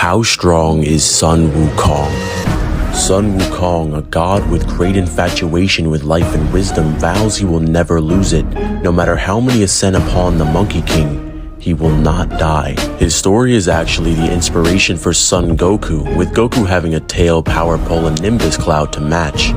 How strong is Sun Wukong? Sun Wukong, a god with great infatuation with life and wisdom, vows he will never lose it. No matter how many ascend upon the Monkey King, he will not die. His story is actually the inspiration for Son Goku, with Goku having a tail, power pole, and Nimbus cloud to match.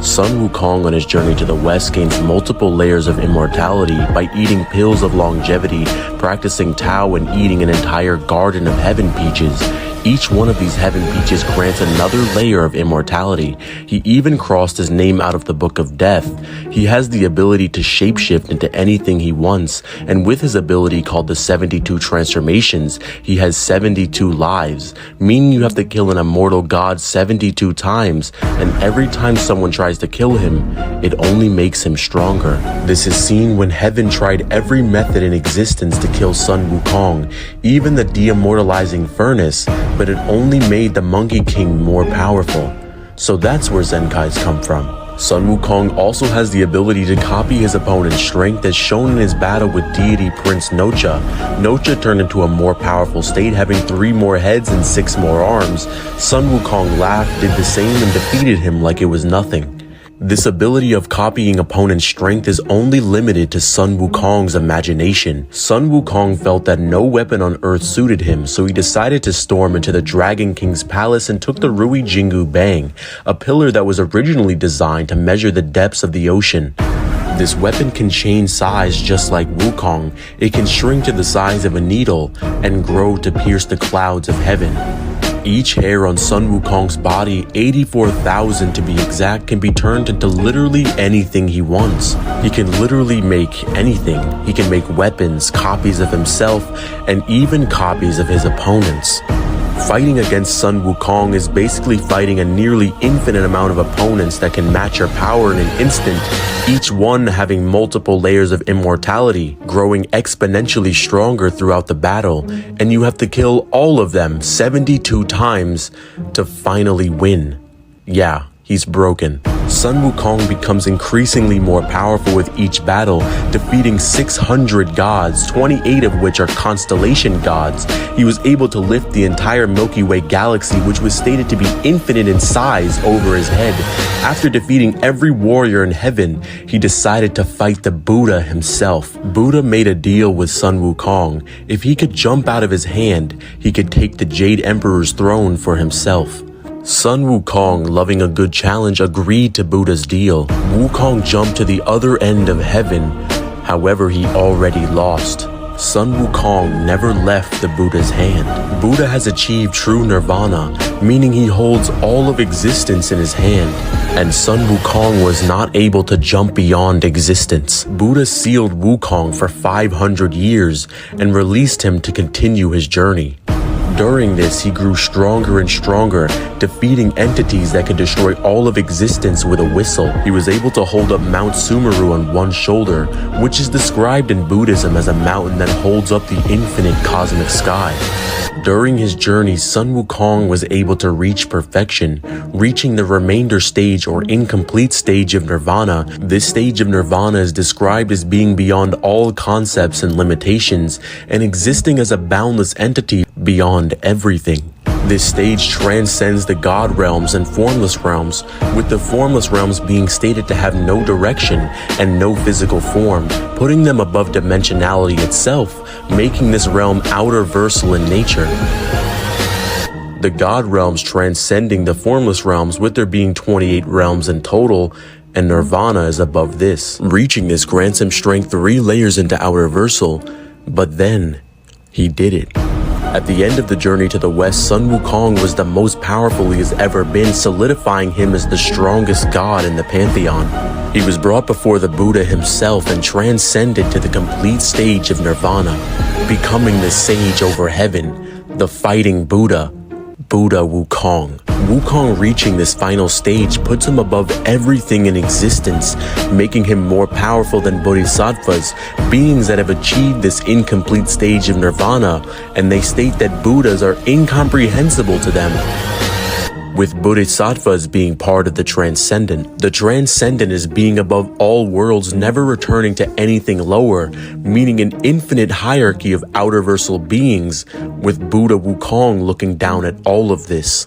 Sun Wukong on his journey to the west gains multiple layers of immortality by eating pills of longevity, practicing Tao, and eating an entire garden of heaven peaches. Each one of these heaven peaches grants another layer of immortality. He even crossed his name out of the Book of Death. He has the ability to shapeshift into anything he wants, and with his ability called the 72 transformations, he has 72 lives, meaning you have to kill an immortal god 72 times, and every time someone tries to kill him, it only makes him stronger. This is seen when heaven tried every method in existence to kill Sun Wukong, even the de-immortalizing furnace, but it only made the Monkey King more powerful. So that's where Zenkais come from. Sun Wukong also has the ability to copy his opponent's strength, as shown in his battle with deity Prince Nocha. Nocha turned into a more powerful state, having 3 more heads and 6 more arms. Sun Wukong laughed, did the same, and defeated him like it was nothing. This ability of copying opponent's strength is only limited to Sun Wukong's imagination. Sun Wukong felt that no weapon on earth suited him, so he decided to storm into the Dragon King's palace and took the Rui Jingu Bang, a pillar that was originally designed to measure the depths of the ocean. This weapon can change size just like Wukong. It can shrink to the size of a needle and grow to pierce the clouds of heaven. Each hair on Sun Wukong's body, 84,000 to be exact, can be turned into literally anything he wants. He can literally make anything. He can make weapons, copies of himself, and even copies of his opponents. Fighting against Sun Wukong is basically fighting a nearly infinite amount of opponents that can match your power in an instant, each one having multiple layers of immortality, growing exponentially stronger throughout the battle, and you have to kill all of them 72 times to finally win. Yeah, he's broken. Sun Wukong becomes increasingly more powerful with each battle, defeating 600 gods, 28 of which are constellation gods. He was able to lift the entire Milky Way galaxy, which was stated to be infinite in size, over his head. After defeating every warrior in heaven, he decided to fight the Buddha himself. Buddha made a deal with Sun Wukong. If he could jump out of his hand, he could take the Jade Emperor's throne for himself. Sun Wukong, loving a good challenge, agreed to Buddha's deal. Wukong jumped to the other end of heaven, however he already lost. Sun Wukong never left the Buddha's hand. Buddha has achieved true nirvana, meaning he holds all of existence in his hand, and Sun Wukong was not able to jump beyond existence. Buddha sealed Wukong for 500 years and released him to continue his journey. During this, he grew stronger and stronger, defeating entities that could destroy all of existence with a whistle. He was able to hold up Mount Sumeru on one shoulder, which is described in Buddhism as a mountain that holds up the infinite cosmic sky. During his journey, Sun Wukong was able to reach perfection, reaching the remainder stage or incomplete stage of nirvana. This stage of nirvana is described as being beyond all concepts and limitations, and existing as a boundless entity beyond everything. This stage transcends the God realms and formless realms, with the formless realms being stated to have no direction and no physical form, putting them above dimensionality itself, making this realm outer-versal in nature. The God realms transcending the formless realms, with there being 28 realms in total, and nirvana is above this. Reaching this grants him strength 3 layers into outer-versal, but then he did it. At the end of the journey to the west, Sun Wukong was the most powerful he has ever been, solidifying him as the strongest god in the pantheon. He was brought before the Buddha himself and transcended to the complete stage of nirvana, becoming the sage over heaven, the fighting Buddha, Buddha Wukong. Wukong reaching this final stage puts him above everything in existence, making him more powerful than bodhisattvas, beings that have achieved this incomplete stage of nirvana, and they state that Buddhas are incomprehensible to them. with bodhisattvas being part of the transcendent. The transcendent is being above all worlds, never returning to anything lower, meaning an infinite hierarchy of outerversal beings, with Buddha Wukong looking down at all of this.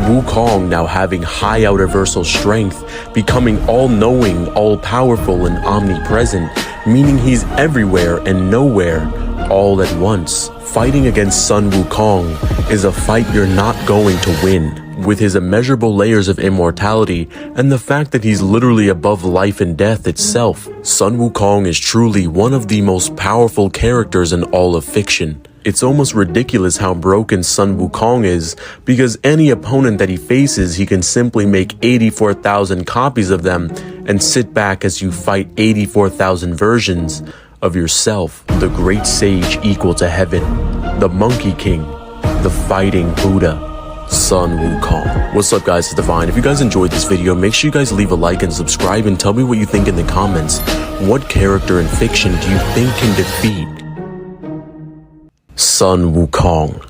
Wukong now having high outerversal strength, becoming all-knowing, all-powerful, and omnipresent, meaning he's everywhere and nowhere, all at once. Fighting against Sun Wukong is a fight you're not going to win. With his immeasurable layers of immortality and the fact that he's literally above life and death itself, Sun Wukong is truly one of the most powerful characters in all of fiction. It's almost ridiculous how broken Sun Wukong is, because any opponent that he faces, he can simply make 84,000 copies of them and sit back as you fight 84,000 versions of yourself. The great sage equal to heaven, the Monkey King, the fighting Buddha, Sun Wukong. What's up guys, it's Divine. If you guys enjoyed this video, make sure you guys leave a like and subscribe and tell me what you think in the comments. What character in fiction do you think can defeat Sun Wukong?